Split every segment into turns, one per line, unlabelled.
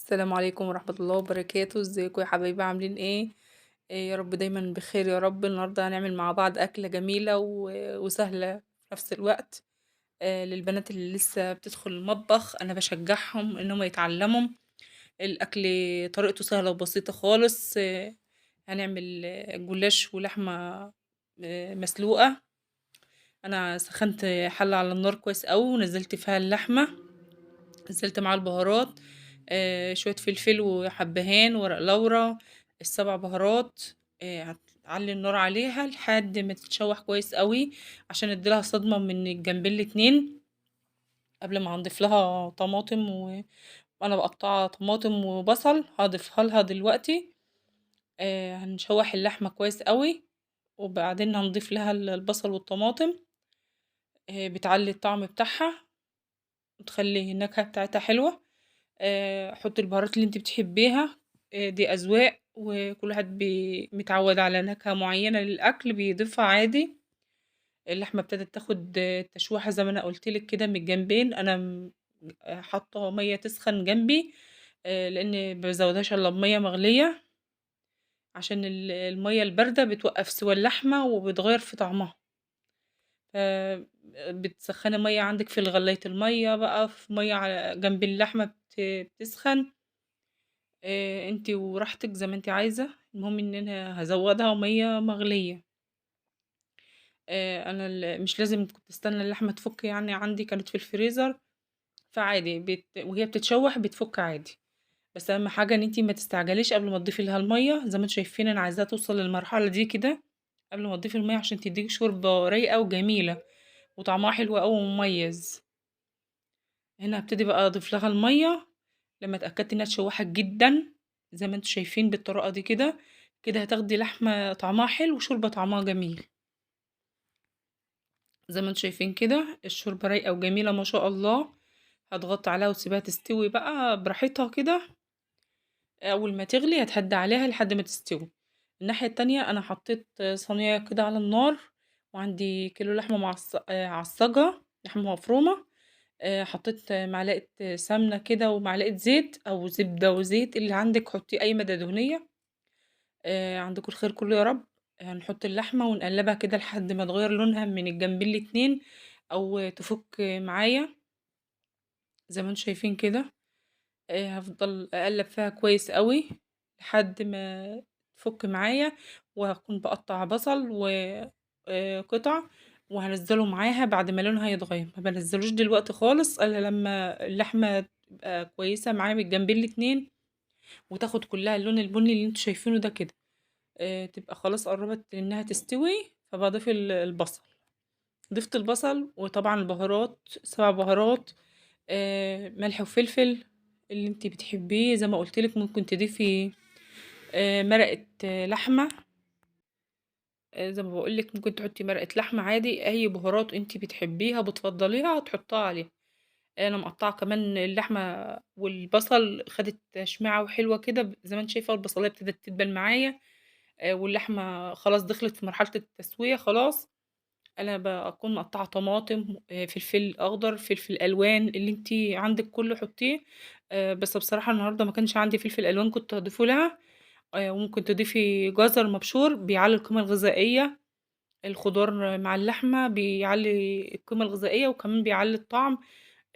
السلام عليكم ورحمة الله وبركاته، ازيكم يا حبايبي عاملين ايه؟ يا رب دايما بخير يا رب. النهارده هنعمل مع بعض أكلة جميلة وسهلة في نفس الوقت. للبنات اللي لسه بتدخل المطبخ أنا بشجعهم إنهم يتعلموا الأكل. طريقته سهلة وبسيطة خالص. هنعمل جلاش ولحمة مسلوقة. أنا سخنت حلة على النار كويس أوي ونزلت فيها اللحمة، نزلت معاه البهارات، شوية فلفل وحبهان ورق لورا، السبع بهارات. هتعلي النار عليها لحد ما تتشوح كويس قوي عشان اديلها صدمة من الجنبين الاتنين قبل ما هنضيف لها طماطم. وانا بقطع طماطم وبصل هضيفها لها دلوقتي. هنشوح اللحمة كويس قوي وبعدين هنضيف لها البصل والطماطم. بتعلي الطعم بتاعها وتخلي النكهة بتاعتها حلوة. حطي البهارات اللي انت بتحبيها. دي أذواق وكل واحد متعود على نكهة معينة للأكل بيضيفها عادي. اللحمة ابتدت تاخد تشويحة زي ما أنا قلتلك كده من الجنبين. أنا حاطة مية تسخن جنبي، لأن مبزودهاش إلا بمية مغلية عشان المية الباردة بتوقف سوى اللحمة وبتغير في طعمها. ف بتسخني مية عندك في الغلاية، المية بقى في مية على جنب اللحمة بتسخن. انتي وراحتك زي ما انتي عايزة. المهم ان انا هزودها مية مغلية. انا مش لازم كنت استنى اللحمة تفك، يعني عندي كانت في الفريزر فعادي وهي بتتشوح بتفك عادي. بس اهم حاجة ان انتي ما تستعجليش قبل ما تضيفي لها المية. زي ما انتوا شايفين انا عايزاها توصل للمرحلة دي كده قبل ما تضيفي المية عشان تديك شوربة رايقة وجميلة وطعمها حلو قوي ومميز. هنا هبتدي بقى اضيف لها المية لما اتاكدت انها اتشوحت جدا زي ما انتوا شايفين بالطريقه دي كده. كده هتاخدي لحمه طعمها حلو وشوربه طعمها جميل. زي ما انتوا شايفين كده الشوربه رايقه وجميله ما شاء الله. هتغطي عليها وتسيبها تستوي بقى براحتها كده. اول ما تغلي هتهدي عليها لحد ما تستوي. الناحيه التانية انا حطيت صينيه كده على النار وعندي كيلو لحمه معصجه، لحمه مفرومه. حطيت معلقة سمنة كده ومعلقة زيت أو زبدة وزيت اللي عندك، حطي أي مادة دهنية. عندكم الخير كله يا رب. هنحط اللحمة ونقلبها كده لحد ما تغير لونها من الجنبين الاتنين أو تفك معايا زي ما انتوا شايفين كده. هفضل أقلب فيها كويس قوي لحد ما تفك معايا. وهكون بقطع بصل وقطع وهنزله معاها بعد ما لونها يتغير. ما بنزلوش دلوقتي خالص الا لما اللحمه تبقى كويسه معايا من الجنبين الاتنين وتاخد كلها اللون البني اللي انتوا شايفينه ده كده. تبقى خلاص قربت انها تستوي فبضيف البصل. ضفت البصل وطبعا البهارات، سبع بهارات، ملح وفلفل اللي انتي بتحبيه. زي ما قلتلك ممكن تضيفي مرقة لحمة. زي ما بقولك ممكن تحطي مرقة لحمة عادي، اي بهارات انتي بتحبيها بتفضليها تحطها عليها. انا مقطعة كمان اللحمة والبصل خدت تشميعة وحلوة كده زي ما انت شايفة. البصلية ابتدت تدبل معايا، واللحمة خلاص دخلت في مرحلة التسوية خلاص. انا بكون مقطعة طماطم، فلفل اخضر، فلفل الوان اللي انتي عندك كله حطيه. بس بصراحة النهاردة ما كانش عندي فلفل الوان كنت هضيفه لها. وممكن تضيفي جزر مبشور بيعلي القيمة الغذائية. الخضار مع اللحمة بيعلي القيمة الغذائية وكمان بيعلي الطعم.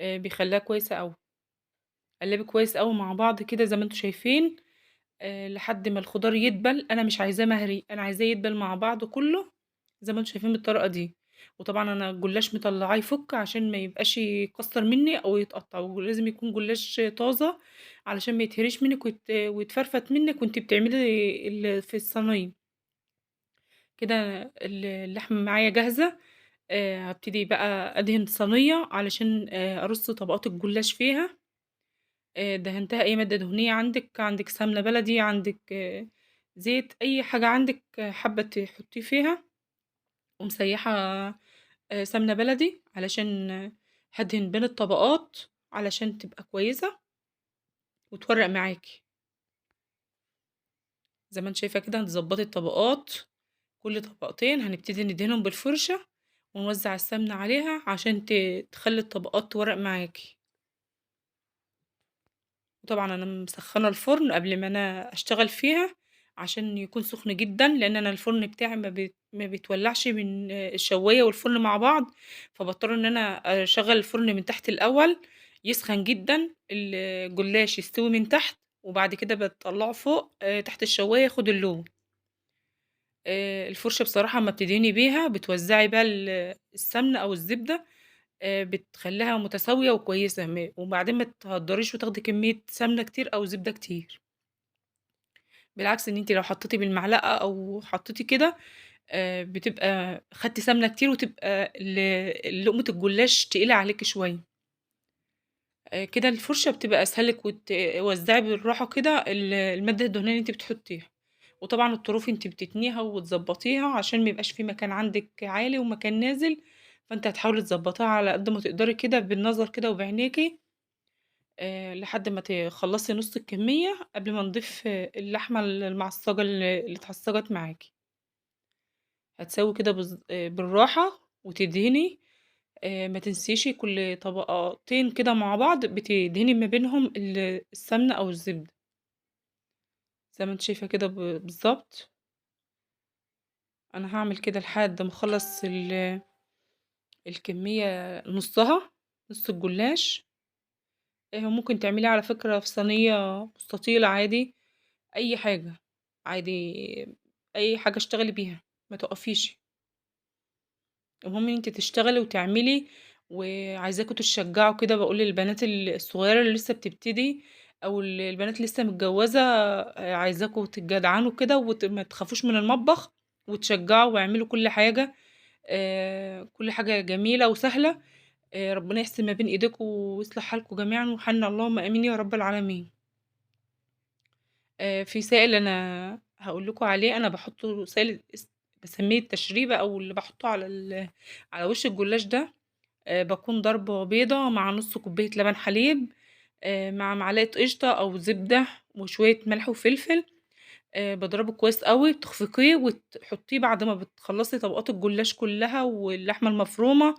بيخليها كويسة اوي. قلبي كويس اوي مع بعض كده زي ما انتوا شايفين. لحد ما الخضار يدبل. انا مش عايزاه مهري، انا عايزاه يدبل مع بعضه كله زي ما انتوا شايفين بالطريقه دي. وطبعا انا الجلاش مطلعاه يفك عشان ما يبقاش يكسر مني او يتقطع، ولازم يكون جلاش طازه علشان ما يتهريش منك ويتفرفت منك وانت بتعملي في الصينيه كده. اللحمه معايا جاهزه. هبتدي بقى ادهن صينيه علشان ارص طبقات الجلاش فيها. دهنتها اي مادة دهنية عندك، عندك سمنة بلدي، عندك زيت، اي حاجة عندك حابة تحطيه فيها. ومسيحة سمنة بلدي علشان هدهن بين الطبقات علشان تبقى كويسة وتورق معاكي. زي ما انت شايفة كده هتظبطي الطبقات. كل طبقتين هنبتدي ندهنهم بالفرشة ونوزع السمنة عليها عشان تخلي الطبقات تورق معاكي. وطبعًا أنا مسخّنة الفرن قبل ما أنا أشتغل فيها، عشان يكون سخن جدًا، لإن أنا الفرن بتاعي ما بيتولّعش من الشواية والفرن مع بعض، فباضطر إن أنا أشغّل الفرن من تحت الأول، يسخن جدًا، الجلاش يستوي من تحت، وبعد كده باطلّعه فوق تحت الشواية ياخد اللون. الفرشة بصراحة أمّا بتدهني بيها بتوزّعي بقى السمنة أو الزبدة، بتخلّيها متساوية وكويسة، وبعدين ما تهدّريش وتاخدي كمية سمنة كتير أو زبدة كتير، بالعكس إن أنتِ لو حطيتِ بالمعلقة أو حطيتِ كده بتبقى خدتِ سمنة كتير وتبقى لقمة الجلاش تقيلة عليكِ شوية. كده الفرشة بتبقى أسهل لِك وتوزّعي بالراحة كده المادة الدهنية اللي أنتِ بتحطيها، وطبعًا الطروف أنتِ بتتنيها وتضبّطيها عشان ما يبقاش في مكان عندِك عالي ومكان نازل، فأنتِ هتحاولي تضبّطيها على قد ما تقدري كده بالنظر كده وبعينيكِ، لحد ما تخلّصي نُص الكمية قبل ما نضيف اللحمة المعصّجة اللي اتعصّجت معاكِ. هتساوي كده بالراحة وتدهني، ما تنسيش كل طبقتين كده مع بعض بتدهني ما بينهم السمنة أو الزبدة، زي ما أنتِ شايفة كده بالضبط. أنا هاعمل كده لحد ما أخلّص الكمية نُصّها، نُص الجلاش. ممكن تعمليه على فكرة في صينية مستطيلة عادي، أي حاجة، عادي، أي حاجة اشتغلي بيها، ما تُقفيش. المهم إن أنتِ تشتغلي وتعملي، وعايزاكم تشجعوا كده، باقول للبنات الصغيرة اللي لسه بتبتدي أو البنات اللي لسه متجوزة، عايزاكم تتجدعنوا كده ما تخافوش من المطبخ، وتشجعوا واعملوا كل حاجة، كل حاجة جميلة وسهلة، ربنا يحسن ما بين إيديكم ويصلح حالكم جميعًا وحالنا اللهم آمين يا رب العالمين. في سائل أنا هاقول لكم عليه، أنا باحطه سائل باسميه التشريبة أو اللي باحطه على وش الجلاش ده. باكون ضاربة بيضة مع نُص كوباية لبن حليب، مع معلقة قشطة أو زبدة وشوية ملح وفلفل، باضربه كويس أوي، بتخفقيه وتحطيه بعد ما بتخلّصي طبقات الجلاش كلّها واللحمة المفرومة،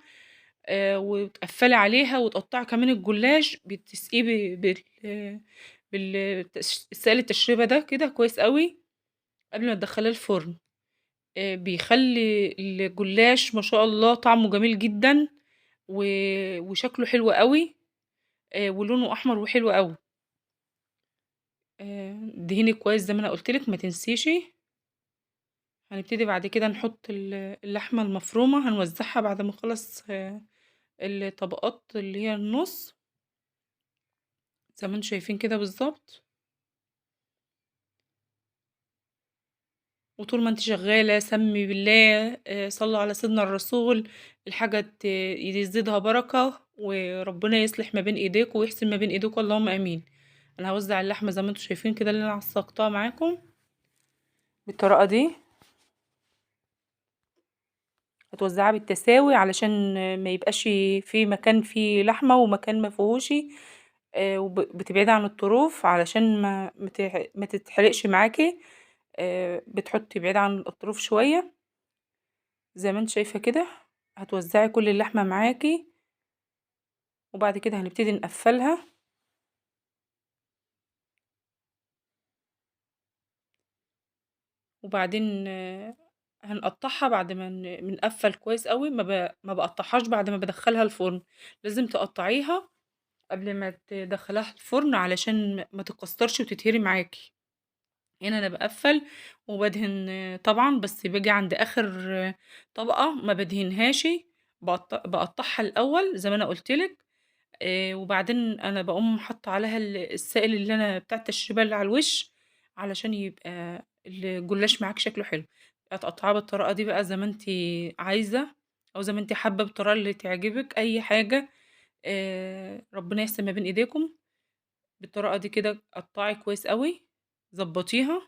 وتقفّلي عليها وتقطّعي كمان الجلاش، بتسقيه سائل التشريبة ده كده كويس أوي قبل ما تدخّليه الفرن. بيخلّي الجلاش ما شاء الله طعمه جميل جدًا و وشكله حلو أوي، ولونه أحمر وحلو أوي. ادهني كويس زي ما أنا قُلت لِك ما تنسيش. هنبتدي بعد كده نحط اللحمة المفرومة، هنوزّعها بعد ما نخلّص الطبقات اللي هي النُص، زي ما أنتم شايفين كده بالضبط. وطول ما أنتِ شغّالة سمّي بالله، صلّوا على سيدنا الرسول، الحاجة يزيدها بركة، وربنا يصلح ما بين إيديكم ويحسن ما بين إيديكم اللهم آمين. أنا هاوزّع اللحمة زي ما أنتم شايفين كده اللي أنا عصّقتها معاكم بالطريقة دي، هتوزّعيها بالتساوي علشان ما يبقاش في مكان فيه لحمة ومكان ما فيهوش، بتبعدي عن الطروف علشان ما تتحرقش معاكِ، بتحطّي بعيد عن الأطراف شوية، زي ما أنتِ شايفة كده، هتوزّعي كل اللحمة معاكِ، وبعد كده هنبتدي نقفّلها، وبعدين هنقطّعها بعد ما بنقفّل كويس أوي، ما باقطّعهاش بعد ما بادخّلها الفرن، لازم تقطّعيها قبل ما تدخّليها الفرن علشان ما تتكسّرش وتتهري معاكِ. هنا أنا باقفّل وبادهن طبعًا، بس باجي عند آخر طبقة ما بادهنهاش، باقطّعها الأول زي ما أنا قُلت لِك، وبعدين أنا باقوم حاطّة عليها السائل اللي أنا بتاع التشريبة اللي على الوش، علشان يبقى الجلاش معاكِ شكله حلو. هتقطّعيها بالطريقة دي بقى زي ما أنتِ عايزة، أو زي ما أنتِ حابة بالطريقة اللي تعجبِك، أي حاجة، ربنا يحسن ما بين إيديكم. بالطريقة دي كده قطّعي كويس أوي، ضبّطيها،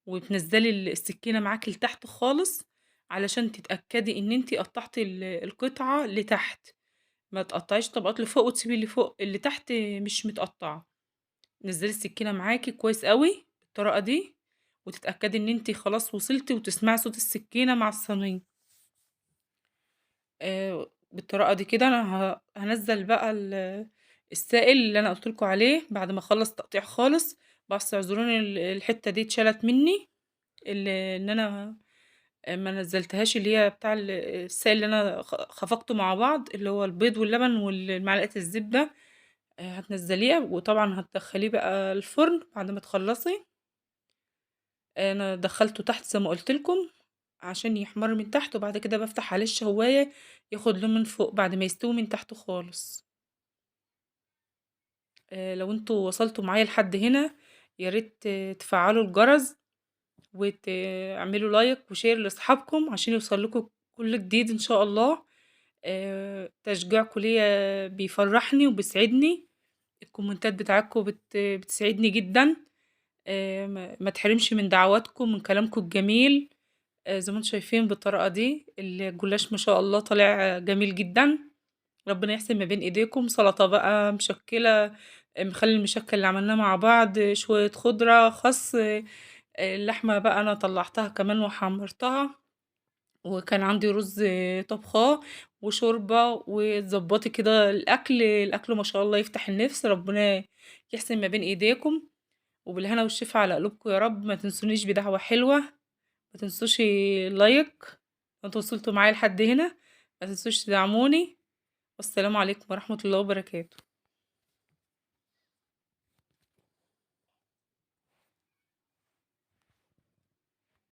وتنزّلي السكينة معاكِ لتحت خالص، علشان تتأكدي إن أنتِ قطّعتِ القطعة لتحت، ما تقطّعيش طبقات لفوق وتسيبي اللي فوق اللي تحت مش متقطّعة. نزّلي السكينة معاكِ كويس أوي بالطريقة دي، وتتأكدي إن أنتِ خلاص وصلتِ وتسمعي صوت السكينة مع الصينية. بالطريقة دي كده أنا هانزّل بقى السائل اللي انا قلت لكم عليه بعد ما اخلص تقطيع خالص، بس اعذروني الحته دي اتشالت مني، ان انا ما نزلتهاش، اللي هي بتاع السائل اللي انا خفقته مع بعض، اللي هو البيض واللبن والمعلقه الزبده. هتنزليه وطبعا هتدخليه بقى الفرن بعد ما تخلصي. انا دخلته تحت زي ما قلت لكم عشان يحمر من تحت، وبعد كده بفتح عليه الشوايه ياخد لون من فوق بعد ما يستوي من تحت خالص. لو انتوا وصلتوا معايا لحد هنا، يا ريت تفعلوا الجرس وتعملوا لايك وشير لاصحابكم عشان يوصل لكم كل جديد ان شاء الله. تشجيعكم ليا بيفرحني وبيسعدني، الكومنتات بتاعتكم بتسعدني جدا. ما تحرمش من دعواتكم من كلامكم الجميل. زي ما انتم شايفين بالطريقة دي الجلاش ما شاء الله طالع جميل جدا. ربنا يحسن ما بين ايديكم. سلطة بقى مشكلة، مخلي المشكل اللي عملناه مع بعض، شوية خضرة خس، اللحمة بقى انا طلعتها كمان وحمرتها، وكان عندي رز طبخاه وشوربة، وتظبطي كده الاكل ما شاء الله يفتح النفس. ربنا يحسن ما بين ايديكم، وبالهنا والشفا على قلوبكم يا رب. ما تنسونيش بدعوة حلوة، ما تنسوش لايك. لو انتوا وصلتوا معايا لحد هنا ما تنسوش تدعموني. والسلام عليكم ورحمة الله وبركاته.